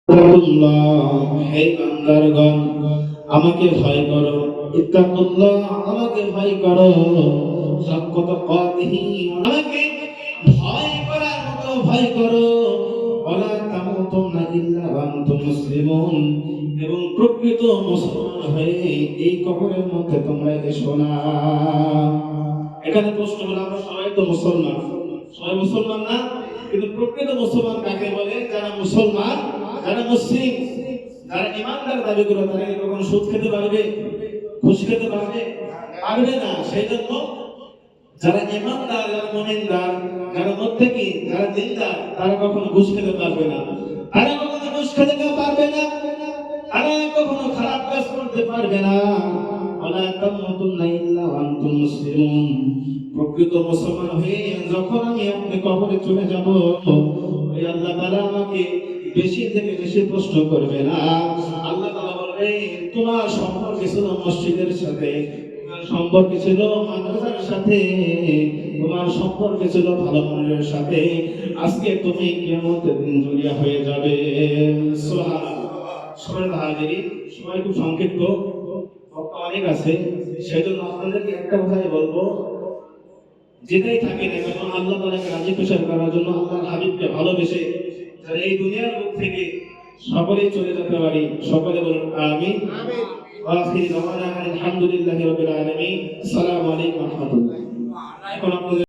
হে বান্দারগণ, আমাকে ভয় করো। ইত্তাকুল্লাহ, আমাকে ভয় করো। হাক্কা তাকাতিহি, আমাকে ভয় করার মতো ভয় করো। ওয়ালা তামুতুন্না ইল্লা ওয়া আনতুম মুসলিমুন, এবং প্রকৃত মুসলমান হয়ে এই কবরের মধ্যে তোমরা এসো না। এখানে প্রশ্ন হলো, আমরা সবাই তো মুসলমান, সবাই মুসলমান না? কিন্তু প্রকৃত মুসলমান কাকে বলে? যারা মুসলমান, যারা মুসলিম, যারা ইমানদার দাবি করে, তারা কি কখনো সুদ খেতে পারবে? ঘুষ খেতে পারবে? পারবে না। সেই জন্য যারা ইমানদার, যারা মুমিনদার, যারা মুত্তাকি, যারা দিনদার, তারা কখনো ঘুষ খেতে পারবে না। তারা কখনো ঘুষ খেতে পারবে না। তারা কখনো খারাপ কাজ করতে পারবে না। ওয়ালা তামুতুন্না ইল্লা ওয়া আনতুম মুসলিমুন, প্রকৃত মুসলমান হয়ে যখন আমি আপনি কবরে চলে যাব, ওই আল্লাহ তাআলা আমাকে বেশি থেকে বেশি প্রশ্ন করবে না। আল্লাহ তাআলা বলবে, তোমার সম্পর্ক ছিল মসজিদের সাথে, তোমার সম্পর্ক ছিল মাদ্রাসার সাথে, তোমার সম্পর্ক ছিল ভালো মানুষের সাথে। আজকে তুমি কিয়ামতের দিন জড়িয়া হয়ে যাবে। সুবহানাল্লাহ। সম্মানিত হাজিরিন, সময় খুব সংক্ষিপ্ত, বক্তা অনেক আছে, সেজন্য আপনাদেরকে একটা কথাই বলবো, যেটাই থাকে না কেন আল্লাহ তাআলাকে রাজি খুশি করার জন্য, আল্লাহর হাবিবকে ভালোবেসে যারা এই দুনিয়ার বুক থেকে সকলেই চলে যেতে পারি, সকলে বলুন আমিন। আমিন। ওয়া আখিরু দাওয়ানা আলহামদুলিল্লাহি রাব্বিল আলামিন। আসসালামু আলাইকুম ওয়া রাহমাতুল্লাহ। এখন আপনাদের